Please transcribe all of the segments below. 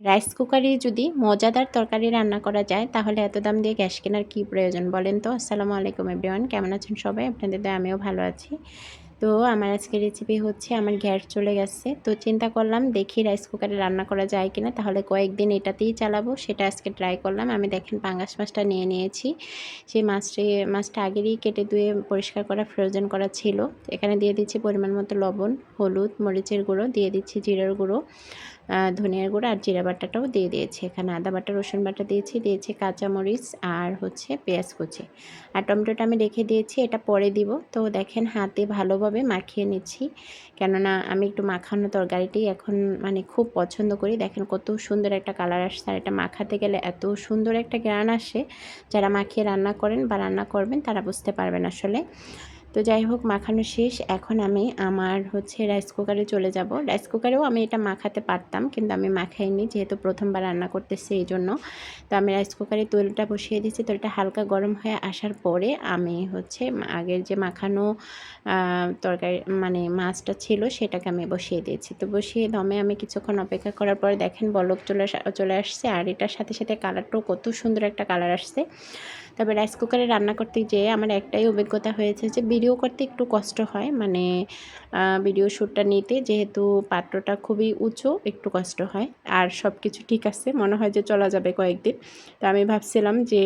Rice কুকারে যদি মজাদার তরকারি রান্না করা যায় তাহলে এত দাম দিয়ে গ্যাস কেনার কী প্রয়োজন বলেন তো? আসসালামু আলাইকুম এভরিওয়ান, কেমন আছেন সবাই? আপনাদের দয়ায় আমিও ভালো আছি। তো আমার আজকের রেসিপি হচ্ছে আমার গ্যাস চলে গেছে। তো চিন্তা করলাম দেখি রাইস কুকারে রান্না করা যায় কিনা, তাহলে কয়েকদিন এটাতেই চালাবো। সেটা আজকে ট্রাই করলাম। আমি দেখেন পাঙ্গাস মাছটা নিয়ে নিয়েছি। সেই মাছটা আগেরই কেটে ধুয়ে পরিষ্কার করা ফ্রোজেন করা ছিল। এখানে দিয়ে দিচ্ছি পরিমাণ মতো লবণ, হলুদ, মরিচের গুঁড়ো, দিয়ে দিচ্ছি জিরার গুঁড়ো, ধনিয়ার গুঁড়ো আর জিরা বাটাটাও দিয়ে দিয়েছি। এখানে আদা বাটা, রসুন বাটা দিয়েছি কাঁচামরিচ আর হচ্ছে পেঁয়াজ কুচি। আর টমেটোটা আমি রেখে দিয়েছি, এটা পরে দিব। তো দেখেন হাতে ভালোভাবে মাখিয়ে নিচ্ছি, কেননা আমি একটু মাখানো তরকারিটি এখন মানে খুব পছন্দ করি। দেখেন কত সুন্দর একটা কালার আসছে, আর এটা মাখাতে গেলে এত সুন্দর একটা ঘ্রাণ আসে, যারা মাখিয়ে রান্না করেন বা রান্না করবেন তারা বুঝতে পারবেন আসলে। তো যাই হোক, মাখানো শেষ। এখন আমি আমার হচ্ছে রাইস কুকারে চলে যাব। রাইস কুকারেও আমি এটা মাখাতে পারতাম, কিন্তু আমি মাখাইনি, যেহেতু প্রথমবার রান্না করতেছি এই জন্য। তো আমি রাইস কুকারে তেলটা বসিয়ে দিয়েছি। তেলটা হালকা গরম হয়ে আসার পরে আমি হচ্ছে আগের যে মাখানো তরকারি মানে মাছটা ছিল সেটাকে আমি বসিয়ে দিয়েছি। তো বসিয়ে দমে আমি কিছুক্ষণ অপেক্ষা করার পরে দেখেন বলক চলে আসছে, আর এটার সাথে সাথে কালারটাও কত সুন্দর একটা কালার আসছে। তবে রাইস কুকারে রান্না করতে যেয়ে আমার একটাই অভিজ্ঞতা হয়েছে যে ভিডিও করতে একটু কষ্ট হয়, মানে ভিডিও শ্যুটটা নিতে, যেহেতু পাত্রটা খুবই উঁচু, একটু কষ্ট হয়। আর সব কিছু ঠিক আছে, মনে হয় যে চলা যাবে কয়েকদিন। তো আমি ভাবছিলাম যে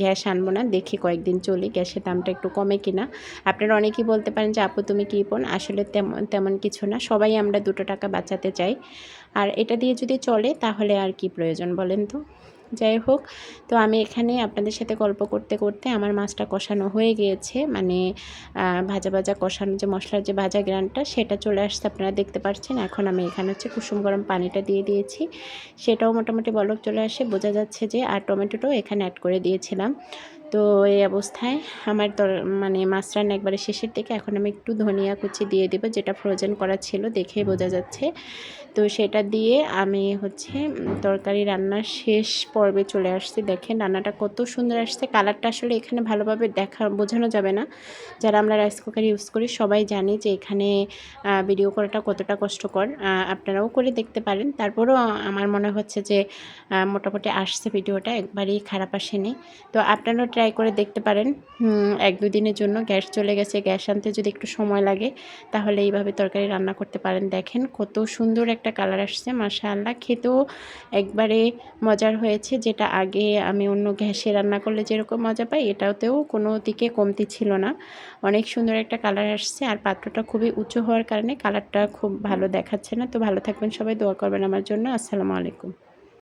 গ্যাস আনবো না, দেখি কয়েকদিন চলি, গ্যাসের দামটা একটু কমে কিনা। আপনারা অনেকেই বলতে পারেন যে আপু তুমি কৃপণ, আসলে তেমন তেমন কিছু না, সবাই আমরা 2 টাকা বাঁচাতে চাই। আর এটা দিয়ে যদি চলে তাহলে আর কি প্রয়োজন বলেন তো? যাই হোক, তো আমি এখানে আপনাদের সাথে গল্প করতে করতে আমার মাছটা কষানো হয়ে গিয়েছে, মানে ভাজা ভাজা কষানো যে মশলার যে ভাজা গ্রানটা সেটা চলে আসছে, আপনারা দেখতে পাচ্ছেন। এখন আমি এখানে হচ্ছে কুসুম গরম পানিটা দিয়ে দিয়েছি, সেটাও মোটামুটি বলক চলে আসে, বোঝা যাচ্ছে যে। আর টমেটোটাও এখানে অ্যাড করে দিয়েছিলাম। তো এই অবস্থায় আমার মানে মাছ রান্না একবারে শেষের দিকে। এখন আমি একটু ধনিয়া কুচি দিয়ে দেবো, যেটা ফ্রোজেন করা ছিল, দেখেই বোঝা যাচ্ছে। তো সেটা দিয়ে আমি হচ্ছে তরকারি রান্নার শেষ পর্বে চলে আসছি। দেখেন রান্নাটা কত সুন্দর আসছে, কালারটা আসলে এখানে ভালোভাবে বোঝানো যাবে না। যারা আমরা রাইস কুকার ইউজ করি সবাই জানি যে এখানে ভিডিও করাটা কতটা কষ্টকর। আপনারাও করে দেখতে পারেন, তারপরেও আমার মনে হচ্ছে যে মোটামুটি আসছে, ভিডিওটা একবারেই খারাপ আসেনি। তো আপনারাও ট্রাই করে দেখতে পারেন। 1-2 দিনের জন্য গ্যাস চলে গেছে, গ্যাস আনতে যদি একটু সময় লাগে তাহলে এইভাবে তরকারি রান্না করতে পারেন। দেখেন কত সুন্দর একটা কালার আসছে, মাশাআল্লাহ। খেতেও একবারে মজার হয়েছে, যেটা আগে আমি অন্য গ্যাসে রান্না করলে যেরকম মজা পাই, এটাতেও কোনো দিকে কমতি ছিল না। অনেক সুন্দর একটা কালার আসছে, আর পাত্রটা খুবই উঁচু হওয়ার কারণে কালারটা খুব ভালো দেখাচ্ছে না। তো ভালো থাকবেন সবাই, দোয়া করবেন আমার জন্য। আসসালামু আলাইকুম।